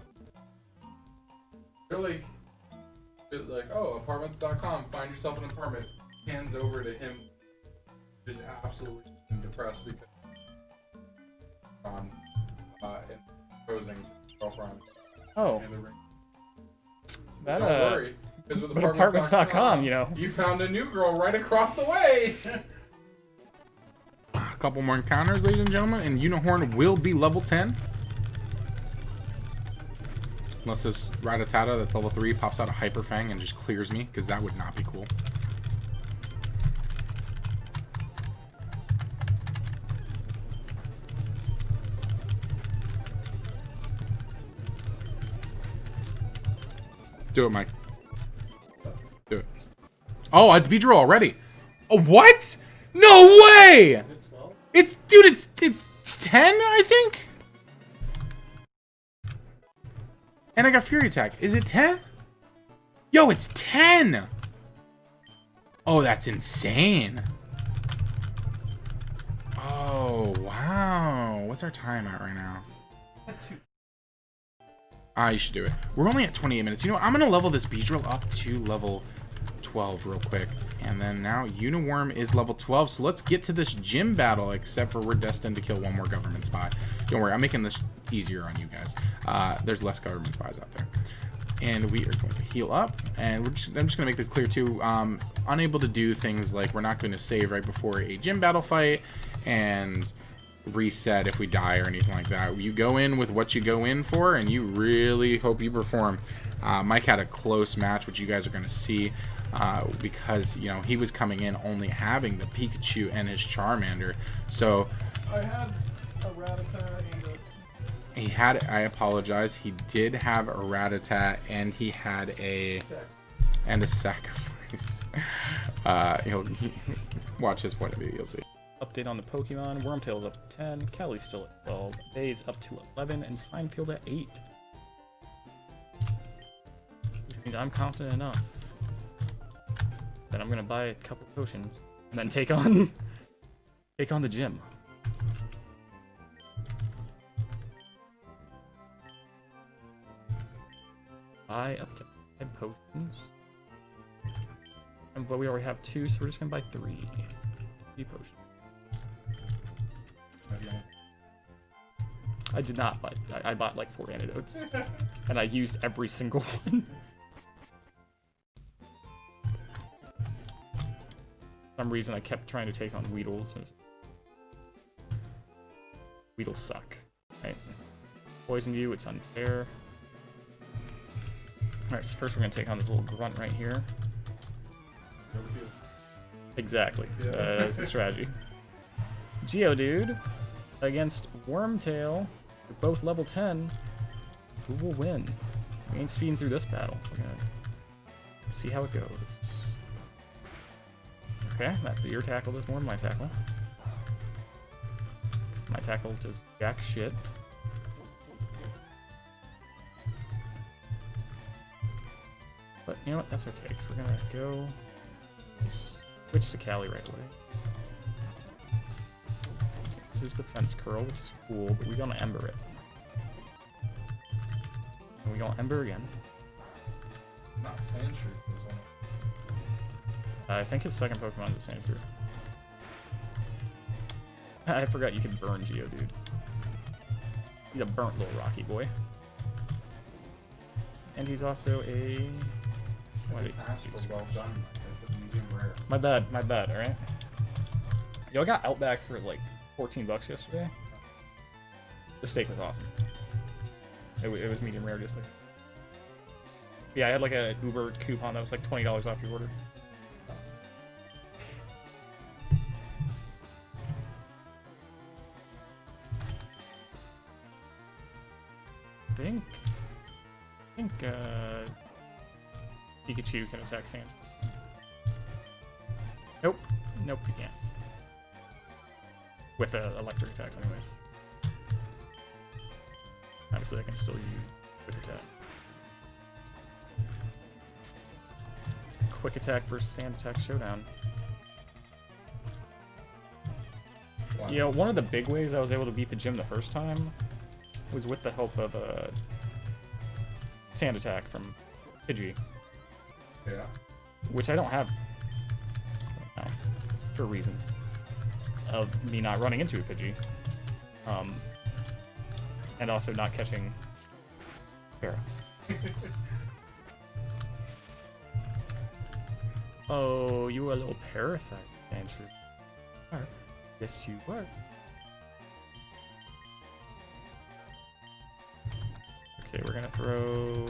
They're like, oh, apartments.com, find yourself an apartment. Hands over to him, just absolutely depressed because and proposing to his girlfriend.
Oh,
And the ring.
that
Don't worry, because with
but apartments.com, you know.
you found a new girl right across the way.
A couple more encounters, ladies and gentlemen, and Unihorn will be level 10. Unless this Rattata that's level 3 pops out a Hyper Fang and just clears me, because that would not be cool. Do it, Mike. Do it. Oh, it's Beedrill already. Oh, what? No way! Dude, it's 10, I think? And I got Fury Attack. Is it 10? Yo, it's 10! Oh, that's insane. Oh, wow. What's our time at right now? You should do it. We're only at 28 minutes. You know what? I'm going to level this Beedrill up to level 12 real quick. And then now Uniworm is level 12. So let's get to this gym battle, except for we're destined to kill one more government spy. Don't worry, I'm making this easier on you guys. There's less government spies out there. And we are going to heal up. And I'm just going to make this clear too. Unable to do things like we're not going to save right before a gym battle fight. And reset if we die or anything like that. You go in with what you go in for, and you really hope you perform. Mike had a close match, which you guys are going to see, because, you know, he was coming in only having the Pikachu and his Charmander. So
I had a Rattata and
he had, I apologize, he did have a Rattata and he had a sacrifice. He'll watch his point of view, you'll see.
Update on the Pokemon. Wormtail's up to 10. Kelly's still at 12. Bay's up to 11. And Steinfield at 8. Which means I'm confident enough that I'm going to buy a couple potions and then take on the gym. Buy up to 5 potions. But we already have 2, so we're just going to buy 3. 3 potions. I did not buy. I bought like 4 antidotes, and I used every single one. For some reason, I kept trying to take on Weedles. Weedles suck. Right? Poison you. It's unfair. All right. So first, we're gonna take on this little grunt right here. Exactly.
Yeah.
That's the strategy. Geodude against Wormtail. They're both level 10. Who will win? We ain't speeding through this battle. We're gonna see how it goes. Okay, your tackle does more than my tackle. My tackle does jack shit. But you know what? That's okay, because we're gonna go switch to Callie right away. This is defense curl, which is cool, but we're gonna Ember it. And we gonna Ember again.
It's not Sandshrew, this one.
I think his second Pokemon is Sandshrew. I forgot you could burn Geodude. He's a burnt little rocky boy. And he's also a... What did
Asked for well done. I said medium rare.
My bad, alright? Yo, I got Outback for like $14 yesterday. The steak was awesome. It was medium rare, just like... Yeah, I had like a Uber coupon that was like $20 off your order. I think Pikachu can attack Sand. Nope, you can't. With electric attacks, anyways. Obviously, I can still use quick attack. Quick attack versus sand attack showdown.
fun.
You know, one of the big ways I was able to beat the gym the first time was with the help of a sand attack from Pidgey,
Yeah.
which I don't have right now, for reasons of me not running into a Pidgey, and also not catching Para. Oh, you were a little parasite, Andrew. Yes, you were. Okay, we're gonna throw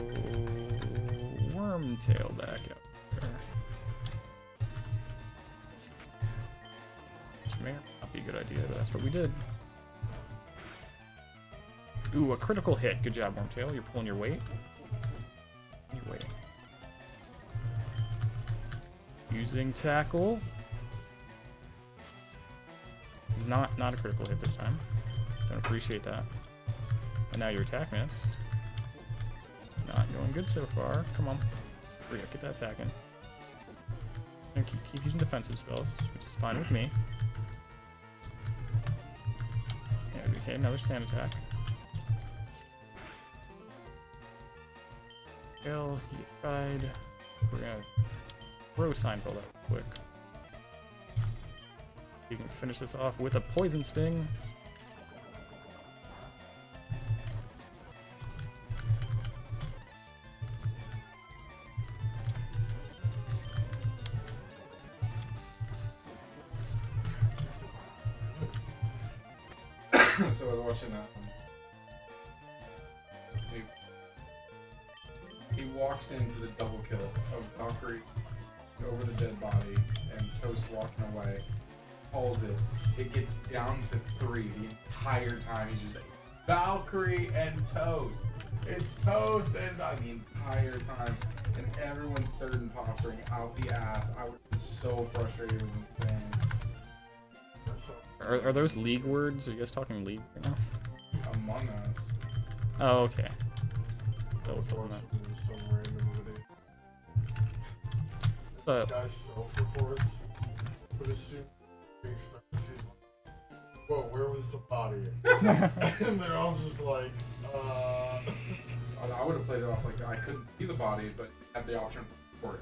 Wormtail back up there. Which may not be a good idea, but that's what we did. Ooh, a critical hit. Good job, Wormtail. You're pulling your weight. Your weight. Using tackle. Not a critical hit this time. Don't appreciate that. And now your attack missed. Not going good so far. Come on. Hurry up, get that attack in. I'm gonna keep using defensive spells, which is fine with me. Yeah, okay, another sand attack. Well, he tried. We're gonna throw Seinfeld out quick. You can finish this off with a poison sting.
So I was watching he walks into the double kill of Valkyrie over the dead body and Toast walking away, pulls it. It gets down to 3 the entire time. He's just like, Valkyrie and Toast. It's Toast and the entire time. And everyone's third impostering out the ass. I was so frustrated. It was insane.
Are those league words? Are you guys talking league right now?
Among Us.
Oh, okay. Double kill on that.
So random today.
So,
This guy self-reports, but as soon as he starts, he's like, whoa, where was the body? And they're all just like,
I would have played it off like I couldn't see the body, but had the option for it.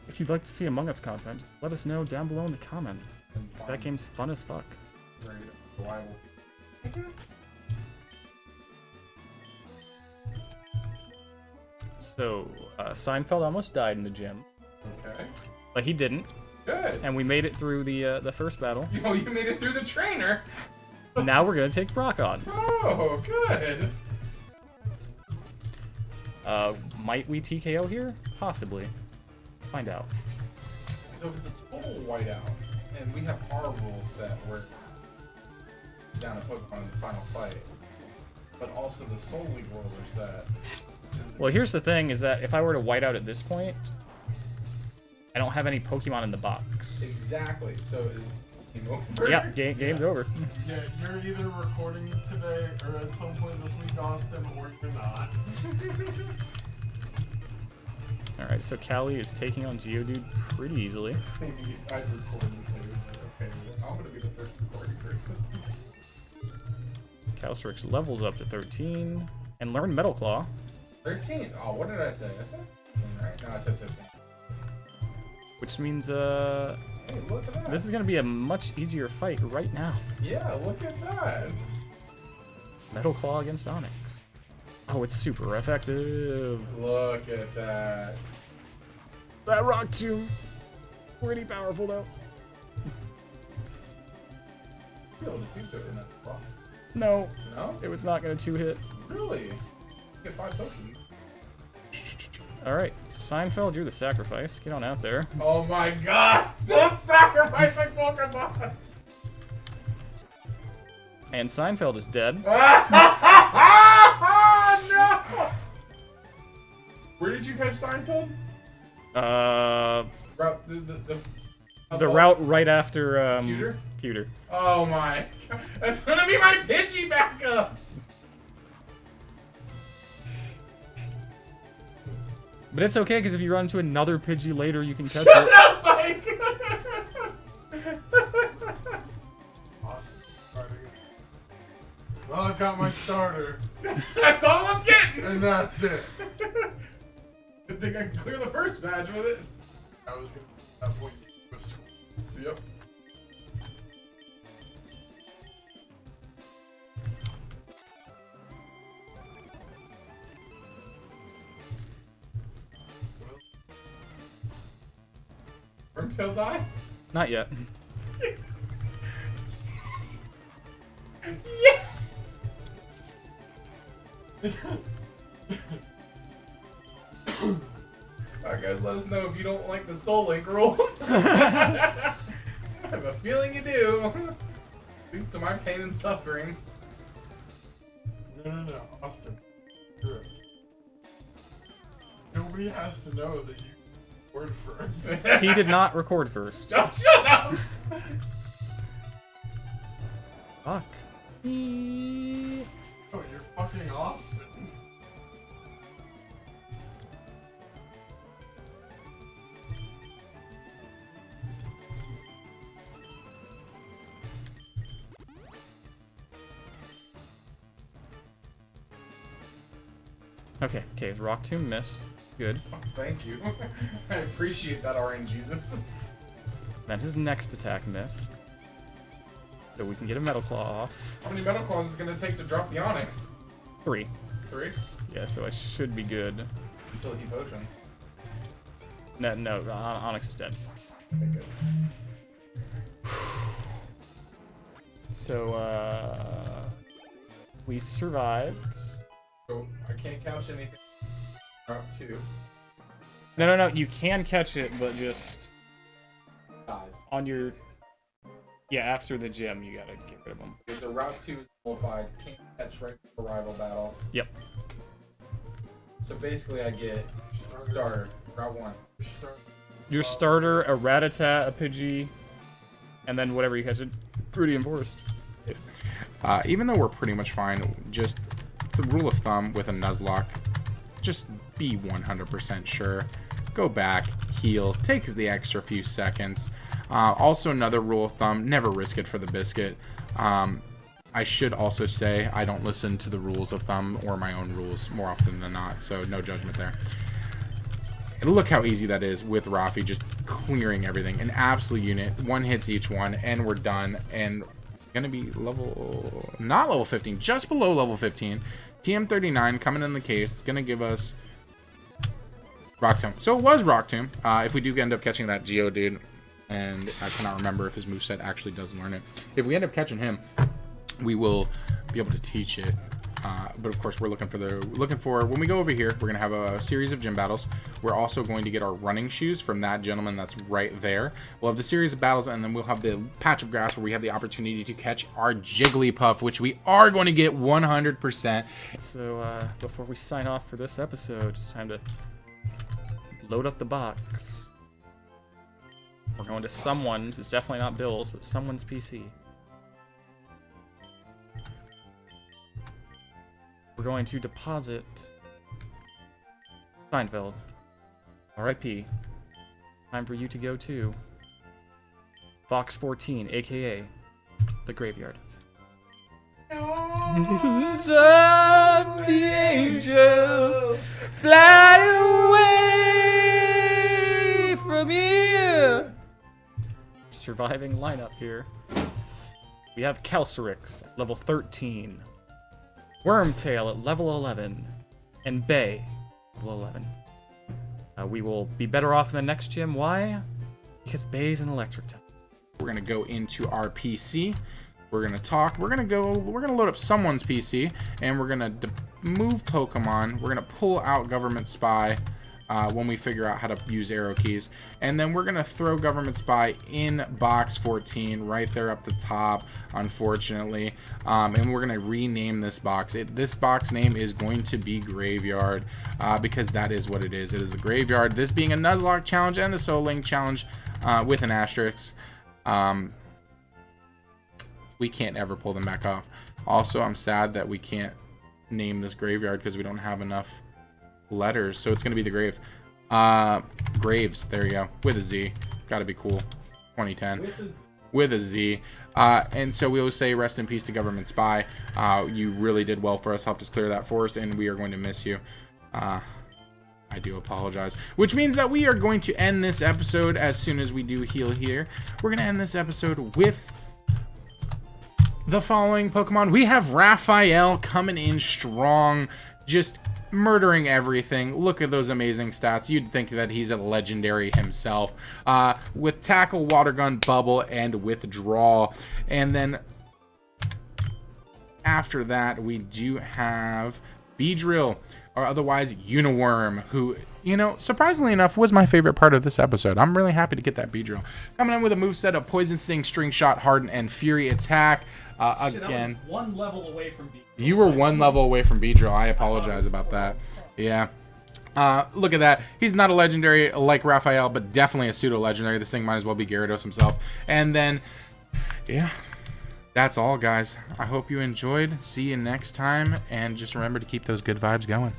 if you'd like to see Among Us content, just let us know down below in the comments. 'Cause that game's fun as fuck.
Very reliable.
So, Seinfeld almost died in the gym,
Okay.
but he didn't,
Good.
and we made it through the first battle.
You made it through the trainer.
Now we're gonna take Brock on.
Oh, good.
Might we TKO here? Possibly. Find out.
So if it's a total whiteout, and we have our rules set where down a Pokemon in the final fight, but also the Soul League rules are set.
Well, here's the thing: is that if I were to white out at this point, I don't have any Pokemon in the box.
Exactly. So is game over?
Yeah, game's over.
yeah, you're either recording today or at some point this week, Austin, or you're not.
All right, so Callie is taking on Geodude pretty easily.
Maybe I'd record and say, okay, I'm gonna be the first recording person.
Calstrix levels up to 13 and learned Metal Claw.
13. Oh, what did I say? I said 15, right? No, I said 15.
Which means
Hey, look at that.
this is gonna be a much easier fight right now.
Yeah, look at that.
Metal Claw against Onyx. Oh, it's super effective.
Look at that.
That rock tomb, pretty powerful though.
You'll be able to see it in that spot.
No,
No?
it was not gonna 2-hit.
Really? You get 5 potions.
All right, Seinfeld, you're the sacrifice. Get on out there.
Oh my god! Stop sacrificing Pokemon!
And Seinfeld is dead.
No! Where did you catch Seinfeld? Route
The route right after
Pewter?
Pewter.
Oh my god. That's gonna be my Pidgey backup!
But it's okay because if you run into another Pidgey later, you can catch
Shut
it.
up, Mike!
Well, I've got my starter,
That's all I'm getting.
and that's it.
Good thing I can clear the first badge with it.
I was gonna at that point.
Yep. Wormtail die?
Not yet.
Alright guys, let us know if you don't like the Soul Link rules. I have a feeling you do. Leads to my pain and suffering.
No, Austin. Sure. Nobody has to know that you word first.
He did not record first.
Oh, shut up!
Fuck.
Oh, you're fucking Austin.
Okay, his Rock Tomb missed. Good.
Oh, thank you. I appreciate that, RNGesus.
Then his next attack missed. So we can get a Metal Claw off.
How many Metal Claws is it going to take to drop the Onyx?
3.
3?
Yeah, so I should be good.
Until he potions.
No, Onyx is dead.
Okay, good.
So, we survived.
So, I can't couch anything. Route 2.
No, you can catch it, but just
Dies.
on your... Yeah, after the gym, you gotta get rid of them.
Okay, so Route 2 is qualified. Can't catch right before rival battle.
Yep.
So basically I get starter. Route 1.
Your starter, a Rattata, a Pidgey, and then whatever you catch it. Pretty enforced.
Even though we're pretty much fine, just the rule of thumb with a Nuzlocke, just be 100% sure. Go back, heal, takes the extra few seconds. Also, another rule of thumb, never risk it for the biscuit. I should also say I don't listen to the rules of thumb or my own rules more often than not, so no judgment there. And look how easy that is with Rafi just clearing everything. An absolute unit, 1 hits each one, and we're done. And gonna be not level 15, just below level 15. TM39 coming in the case, gonna give us Rock Tomb. So it was Rock Tomb. If we do end up catching that Geodude, and I cannot remember if his moveset actually does learn it. If we end up catching him, we will be able to teach it. But of course, we're looking for when we go over here, we're gonna have a series of gym battles. We're also going to get our running shoes from that gentleman that's right there. We'll have the series of battles, and then we'll have the patch of grass where we have the opportunity to catch our Jigglypuff, which we are going to get 100%.
So, before we sign off for this episode, it's time to load up the box. We're going to someone's, it's definitely not Bill's, but someone's PC. We're going to deposit Seinfeld. R.I.P. Time for you to go to Box 14, aka the graveyard. Some the angels fly away from here. Surviving lineup here. We have Calcerix at level 13. Wormtail at level 11, and Bay, level 11. We will be better off in the next gym. Why? Because Bay's an electric type.
We're gonna go into our PC. We're gonna talk. We're gonna load up someone's PC, and we're gonna move Pokemon. We're gonna pull out Government Spy when we figure out how to use arrow keys, and then we're gonna throw Government Spy in box 14 right there up the top, unfortunately, and we're gonna rename this box. This box name is going to be Graveyard, because that is what it is. It is a graveyard, this being a Nuzlocke challenge and a Soul Link challenge with an asterisk. We can't ever pull them back off. Also, I'm sad that we can't name this graveyard because we don't have enough letters, so it's gonna be the Grave. Graves, there you go, with a Z. Gotta be cool. 2010. with a Z. And so we always say rest in peace to Government Spy. You really did well for us, helped us clear that forest, and we are going to miss you. I do apologize. Which means that we are going to end this episode as soon as we do heal here. We're going to end this episode with the following Pokemon. We have Raphael coming in strong, just murdering everything. Look at those amazing stats. You'd think that he's a legendary himself. With Tackle, Water Gun, Bubble, and Withdraw. And then after that, we do have Beedrill, or otherwise Uniworm, who, you know, surprisingly enough, was my favorite part of this episode. I'm really happy to get that Beedrill. Coming in with a moveset of Poison Sting, String Shot, Harden, and Fury Attack. Again,
I was 1 level away from Beedrill.
you were 1 level away from Beedrill. I apologize about that. Yeah. Look at that. He's not a legendary like Raphael, but definitely a pseudo-legendary. This thing might as well be Gyarados himself. And then, yeah, that's all, guys. I hope you enjoyed. See you next time, and just remember to keep those good vibes going.